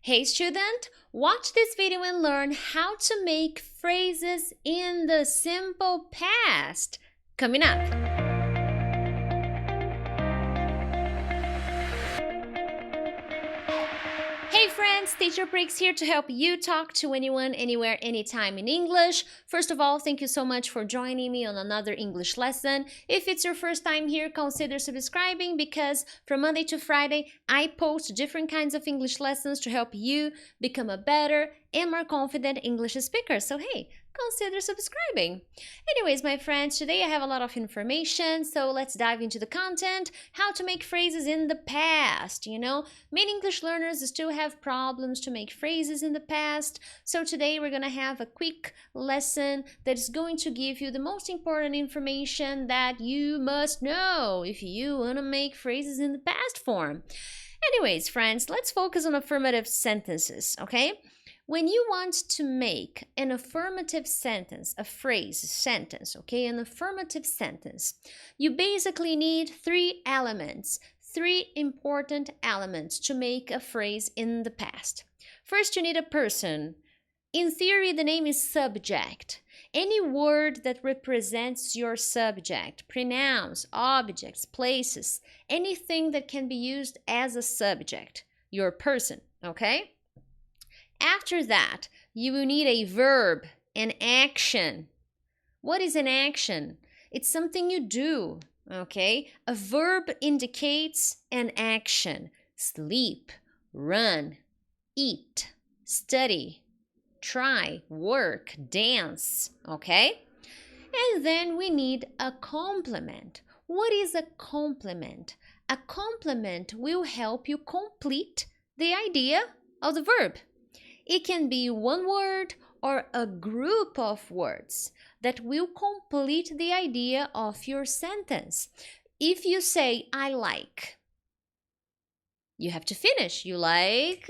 Hey student, watch this video and learn how to make phrases in the simple past. Coming up. Hey friends, Teacher Briggs here to help you talk to anyone, anywhere, anytime in English. First of all, thank you so much for joining me on another English lesson. If it's your first time here, consider subscribing because from Monday to Friday, I post different kinds of English lessons to help you become a better and more confident English speaker. So hey, consider subscribing. Anyways, my friends, today I have a lot of information, so let's dive into the content. How to make phrases in the past. Many English learners still have problems to make phrases in the past, so today we're gonna have a quick lesson that is going to give you the most important information that you must know if you wanna make phrases in the past form. Anyways, friends, let's focus on affirmative sentences, okay? When you want to make an affirmative sentence, a phrase, a sentence, okay, an affirmative sentence, you basically need three important elements to make a phrase in the past. First, you need a person. In theory, the name is subject. Any word that represents your subject, pronouns, objects, places, anything that can be used as a subject, your person, okay? After that, you will need a verb, an action. What is an action? It's something you do, okay? A verb indicates an action. Sleep, run, eat, study, try, work, dance, okay? And then we need a complement. What is a complement? A complement will help you complete the idea of the verb. It can be one word or a group of words that will complete the idea of your sentence. If you say, I like, you have to finish. You like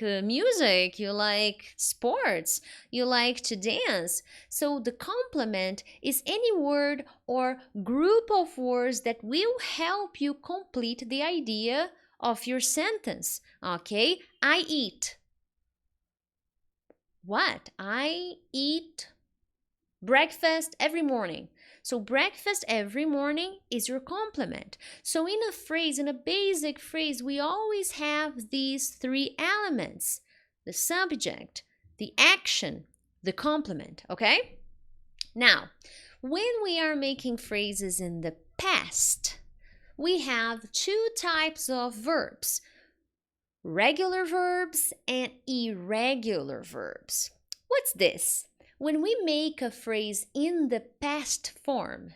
music, you like sports, you like to dance. So the complement is any word or group of words that will help you complete the idea of your sentence. Okay, I eat. What? I eat breakfast every morning. So breakfast every morning is your complement. So in a phrase, in a basic phrase, we always have these three elements: the subject, the action, the complement, okay? Now, when we are making phrases in the past, we have two types of verbs: regular verbs and irregular verbs. What's this? When we make a phrase in the past form,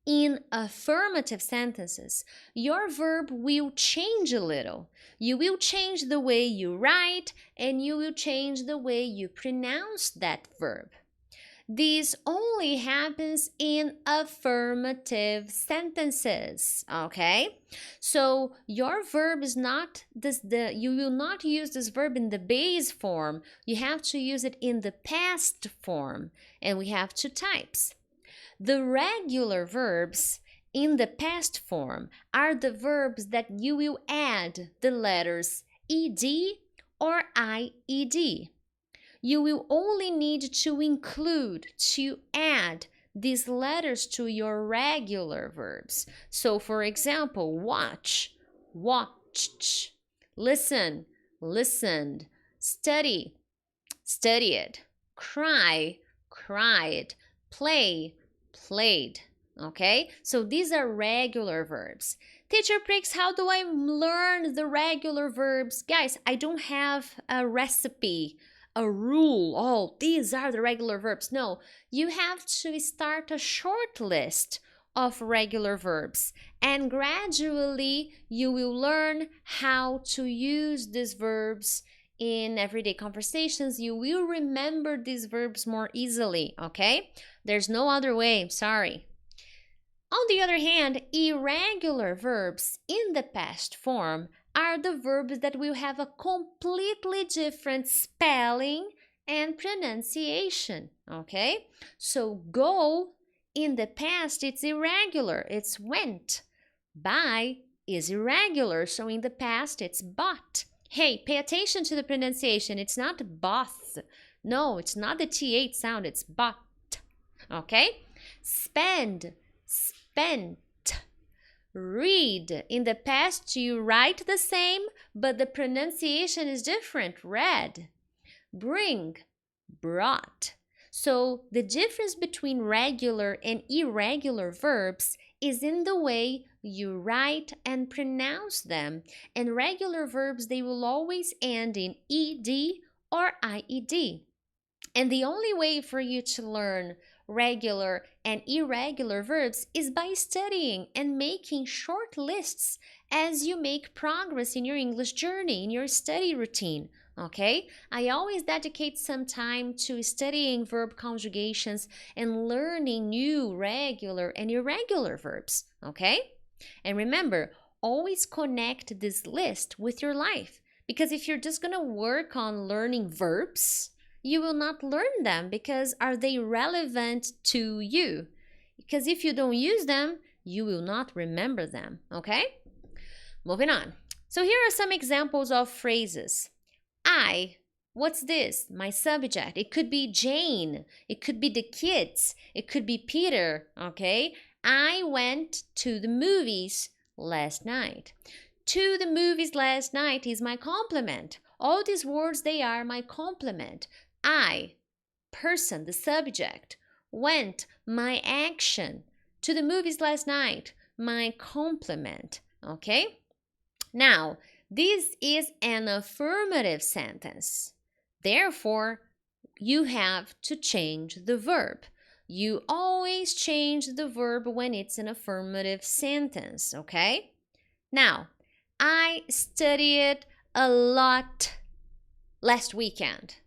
in affirmative sentences, your verb will change a little. You will change the way you write and you will change the way you pronounce that verb. This only happens in affirmative sentences, okay? So your verb is not you will not use this verb in the base form. You have to use it in the past form, and we have two types. The regular verbs in the past form are the verbs that you will add the letters ed or ied. You will only need to add these letters to your regular verbs. So for example, watch, watched, listen, listened, study, studied, cry, cried, play, played. Okay, so these are regular verbs. Teacher Pricks, how do I learn the regular verbs? Guys, I don't have a recipe, a rule. Oh, these are the regular verbs. No, you have to start a short list of regular verbs, and gradually you will learn how to use these verbs in everyday conversations. You will remember these verbs more easily, okay? There's no other way, sorry. On the other hand, irregular verbs in the past form are the verbs that will have a completely different spelling and pronunciation, okay? So go in the past, it's irregular, it's went. Buy is irregular, so in the past it's bought. Hey, pay attention to the pronunciation. It's not both. No, it's not the TH sound. It's bot. Okay? Spend, spent. Read. In the past, you write the same, but the pronunciation is different. Read. Bring, brought. So the difference between regular and irregular verbs is in the way you write and pronounce them. And regular verbs, they will always end in ed or ied. And the only way for you to learn regular and irregular verbs is by studying and making short lists as you make progress in your English journey, in your study routine. Okay? I always dedicate some time to studying verb conjugations and learning new regular and irregular verbs. Okay? And remember, always connect this list with your life. Because if you're just going to work on learning verbs, you will not learn them because are they relevant to you? Because if you don't use them, you will not remember them, okay? Moving on. So here are some examples of phrases. I, what's this? My subject. It could be Jane. It could be the kids. It could be Peter, okay? I went to the movies last night. To the movies last night is my complement. All these words, they are my complement. I, person, the subject, went, my action. To the movies last night, my complement. Okay? Now, this is an affirmative sentence. Therefore, you have to change the verb. You always change the verb when it's an affirmative sentence, okay? Now, I studied a lot last weekend.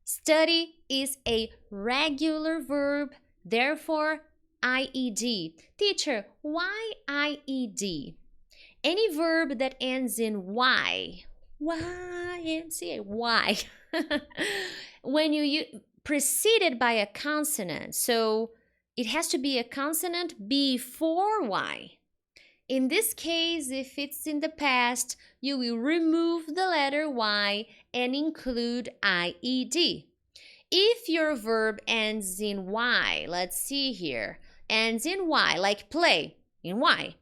Study is a regular verb, therefore IED. Teacher, why IED? Any verb that ends in Y, Y, when you preceded by a consonant, so it has to be a consonant before Y. In this case, if it's in the past, you will remove the letter Y and include IED. If your verb ends in Y, let's see here, ends in Y, like play, in Y,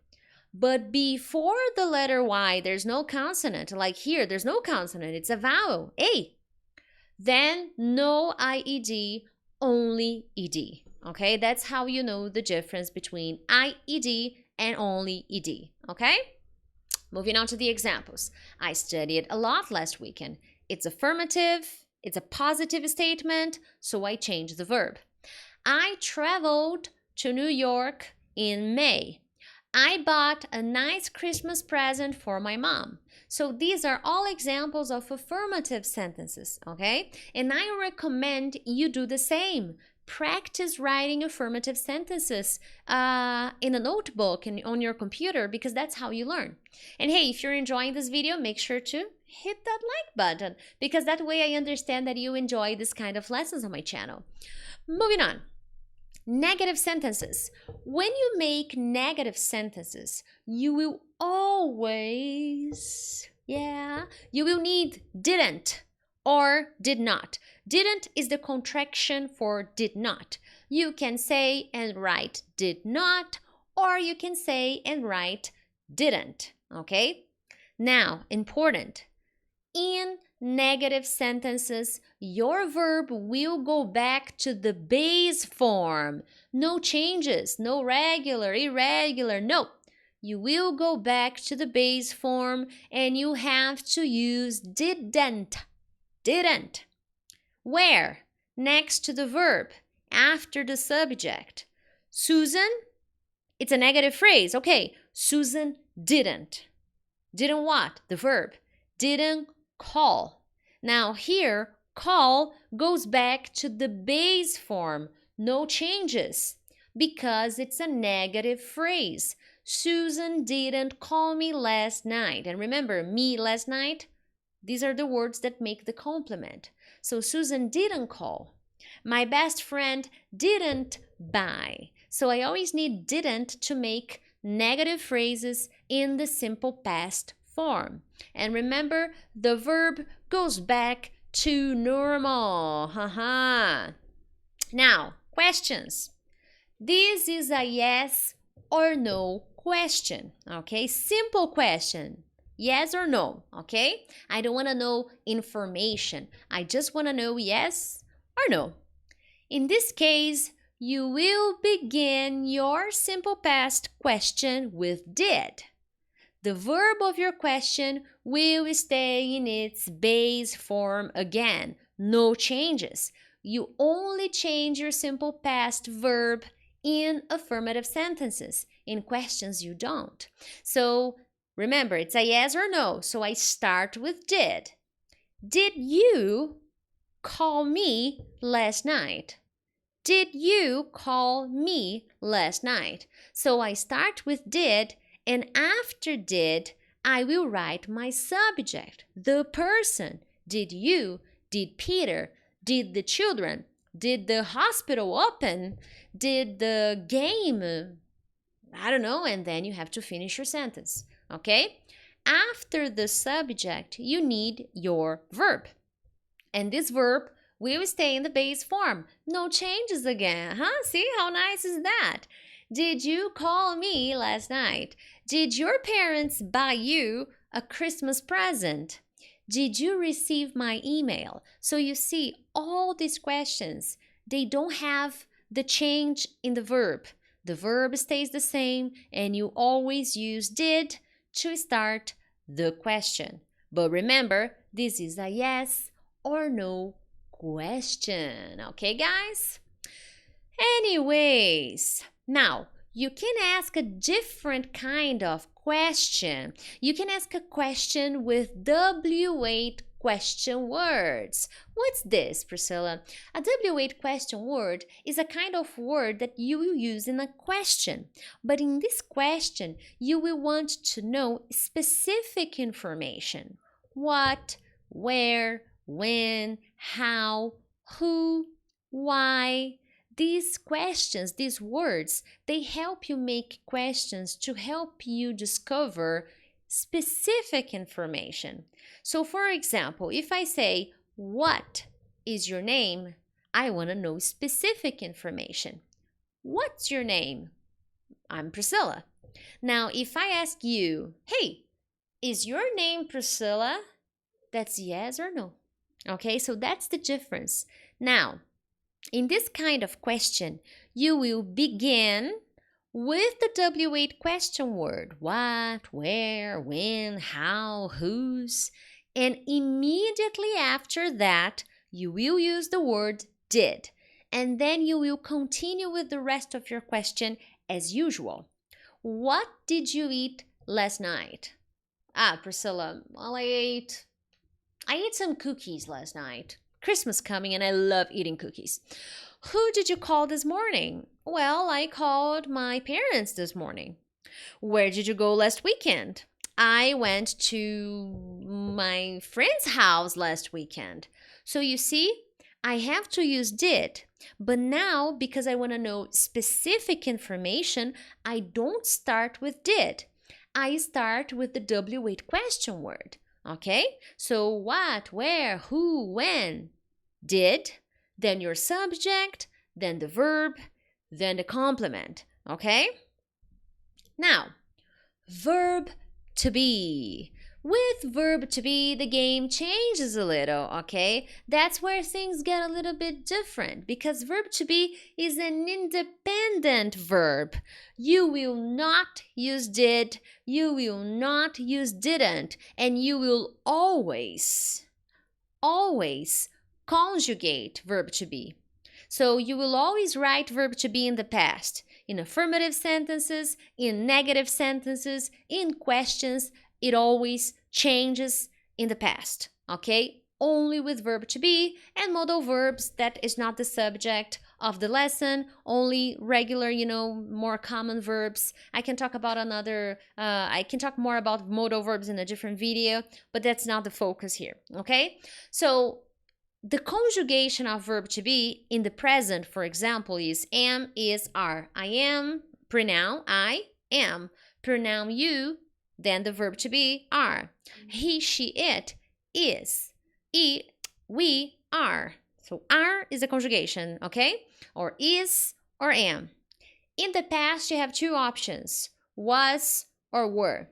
but before the letter Y, there's no consonant, like here, there's no consonant, it's a vowel, A, then no IED, only ED. Okay, that's how you know the difference between IED and only ED, okay? Moving on to the examples. I studied a lot last weekend. It's affirmative, it's a positive statement, so I change the verb. I traveled to New York in May. I bought a nice Christmas present for my mom. So these are all examples of affirmative sentences, okay? And I recommend you do the same. Practice writing affirmative sentences in a notebook and on your computer because that's how you learn. And hey, if you're enjoying this video, make sure to hit that like button because that way I understand that you enjoy this kind of lessons on my channel. Moving on. Negative sentences. When you make negative sentences, you will always, you will need didn't or did not. Didn't is the contraction for did not. You can say and write did not, or you can say and write didn't, okay? Now, important. In negative sentences, your verb will go back to the base form. No changes, no regular, irregular, no. You will go back to the base form and you have to use didn't. Didn't. Where? Next to the verb, after the subject. Susan, it's a negative phrase. Okay, Susan didn't. Didn't what? The verb. Didn't call. Now here, call goes back to the base form. No changes because it's a negative phrase. Susan didn't call me last night. And remember, me last night, these are the words that make the complement. So Susan didn't call. My best friend didn't buy. So I always need didn't to make negative phrases in the simple past form. And remember, the verb goes back to normal. Haha. Now, questions. This is a yes or no question, okay? Simple question. Yes or no, okay? I don't want to know information. I just want to know yes or no. In this case, you will begin your simple past question with did. The verb of your question will stay in its base form again. No changes. You only change your simple past verb in affirmative sentences. In questions, you don't. So remember, it's a yes or no. So I start with did. Did you call me last night? Did you call me last night? So I start with did, and after did, I will write my subject, the person. Did you? Did Peter? Did the children? Did the hospital open? Did the game? I don't know, and then you have to finish your sentence, okay? After the subject, you need your verb. And this verb will stay in the base form. No changes again, huh? See how nice is that? Did you call me last night? Did your parents buy you a Christmas present? Did you receive my email? So you see, all these questions, they don't have the change in the verb. The verb stays the same, and you always use did to start the question. But remember, this is a yes or no question. Okay, guys? Anyways, now you can ask a different kind of question. You can ask a question with W8 question words. What's this, Priscilla? A W8 question word is a kind of word that you will use in a question. But in this question, you will want to know specific information. What, where, when, how, who, why. These questions, these words, they help you make questions to help you discover specific information. So for example, if I say, what is your name? I want to know specific information. What's your name? I'm Priscilla. Now, if I ask you, hey, is your name Priscilla? That's yes or no. Okay, so that's the difference. Now, in this kind of question, you will begin with the W8 question word. What, where, when, how, whose. And immediately after that, you will use the word did. And then you will continue with the rest of your question as usual. What did you eat last night? Priscilla, well, I ate some cookies last night. Christmas coming and I love eating cookies. Who did you call this morning? Well, I called my parents this morning. Where did you go last weekend? I went to my friend's house last weekend. So you see, I have to use did. But now, because I want to know specific information, I don't start with did. I start with the W8 question word. Okay, so what, where, who, when? Did, then your subject, then the verb, then the complement. Okay? Now, verb to be. With verb to be, the game changes a little, okay? That's where things get a little bit different because verb to be is an independent verb. You will not use did, you will not use didn't, and you will always conjugate verb to be. So you will always write verb to be in the past, in affirmative sentences, in negative sentences, in questions. It always changes in the past, okay? Only with verb to be and modal verbs, that is not the subject of the lesson, only regular, more common verbs. I can talk about I can talk more about modal verbs in a different video, but that's not the focus here, okay? So the conjugation of verb to be in the present, for example, is am, is, are. I am, pronoun I am, pronoun you, then the verb to be are. He, she, it is. We are. So are is a conjugation, okay? Or is or am. In the past, you have two options, was or were.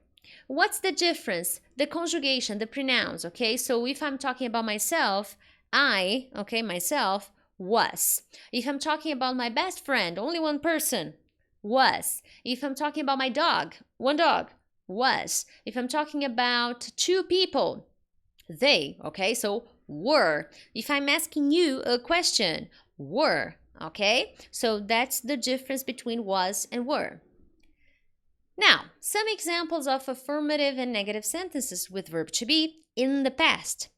What's the difference? The conjugation, the pronouns, okay? So if I'm talking about myself, I, okay, myself, was. If I'm talking about my best friend, only one person, was. If I'm talking about my dog, one dog, was. If I'm talking about two people, they, okay? So were. If I'm asking you a question, were. Okay, so that's the difference between was and were. Now, some examples of affirmative and negative sentences with verb to be in the past.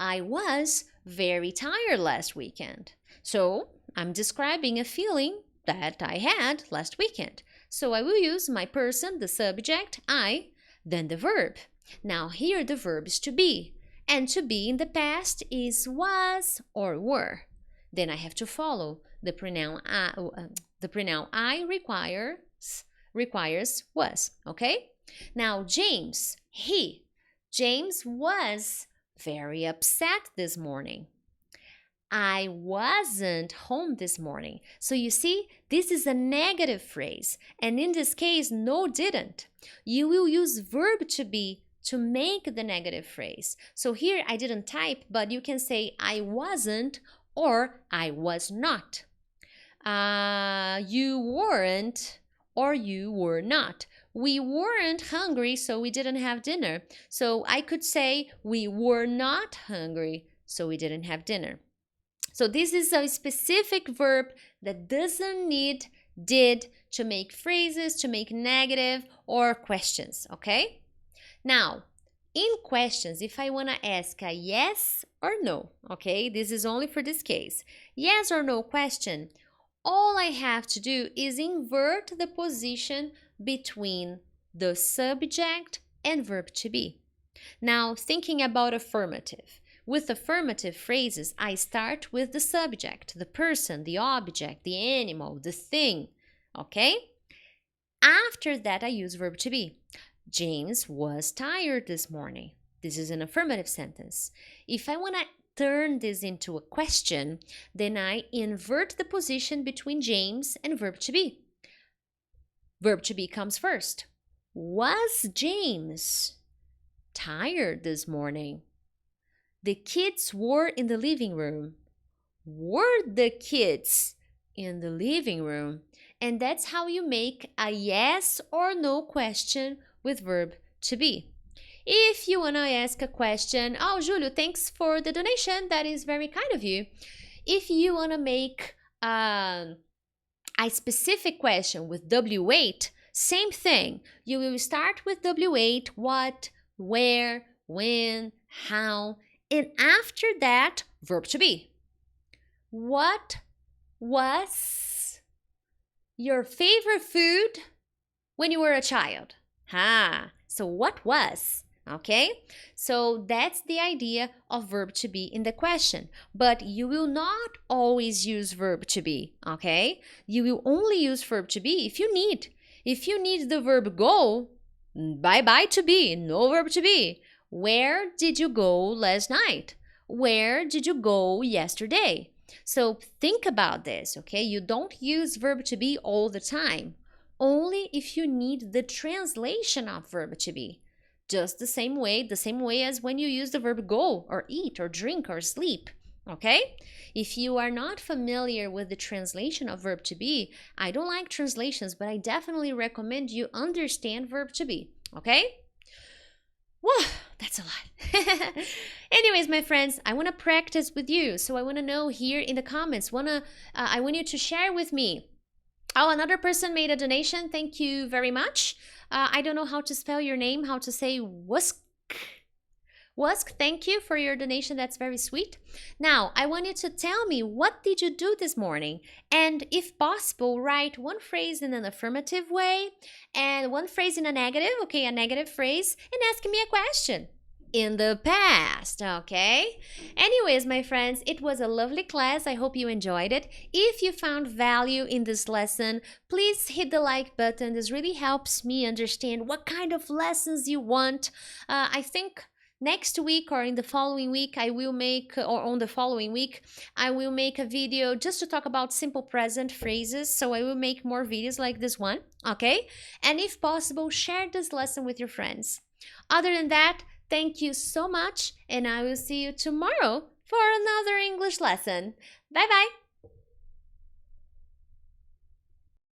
I was very tired last weekend. So I'm describing a feeling that I had last weekend. So I will use my person, the subject, I, then the verb. Now here the verb is to be. And to be in the past is was or were. Then I have to follow the pronoun I. The pronoun I requires was. Okay. Now James was very upset this morning. I wasn't home this morning. So you see, this is a negative phrase. And in this case, no, didn't. You will use verb to be to make the negative phrase. So here I didn't type, but you can say I wasn't or I was not. You weren't or you were not. We weren't hungry, so we didn't have dinner. So I could say we were not hungry, so we didn't have dinner. So this is a specific verb that doesn't need did to make phrases, to make negative or questions, okay? Now, in questions, if I want to ask a yes or no, okay, this is only for this case. Yes or no question, all I have to do is invert the position between the subject and verb to be. Now, thinking about affirmative. With affirmative phrases, I start with the subject, the person, the object, the animal, the thing, okay? After that, I use verb to be. James was tired this morning. This is an affirmative sentence. If I want to turn this into a question, then I invert the position between James and verb to be. Verb to be comes first. Was James tired this morning? The kids were in the living room. Were the kids in the living room? And that's how you make a yes or no question with verb to be. If you want to ask a question, oh, Julio, thanks for the donation. That is very kind of you. If you want to make a specific question with W8, same thing. You will start with W8, what, where, when, how, and after that, verb to be. What was your favorite food when you were a child? So what was? Okay, so that's the idea of verb to be in the question, but you will not always use verb to be, okay? You will only use verb to be if you need. If you need the verb go, bye-bye to be, no verb to be. Where did you go last night? Where did you go yesterday? So think about this, okay? You don't use verb to be all the time, only if you need the translation of verb to be. Just the same way as when you use the verb go or eat or drink or sleep, okay? If you are not familiar with the translation of verb to be, I don't like translations, but I definitely recommend you understand verb to be, okay? Whoa, that's a lot. Anyways, my friends, I want to practice with you. So I want to know here in the comments, I want you to share with me. Oh, another person made a donation. Thank you very much. I don't know how to spell your name, how to say Wusk. Wusk, thank you for your donation. That's very sweet. Now, I want you to tell me, what did you do this morning? And if possible, write one phrase in an affirmative way and one phrase in a negative, okay, a negative phrase, and ask me a question. in the past, okay? Anyways, my friends, it was a lovely class. I hope you enjoyed it. If you found value in this lesson, please hit the like button. This really helps me understand what kind of lessons you want. I think next week or in the following week I will make, or on the following week I will make a video just to talk about simple present phrases. So I will make more videos like this one, okay? And if possible, share this lesson with your friends. Other than that, thank you so much, and I will see you tomorrow for another English lesson. Bye bye!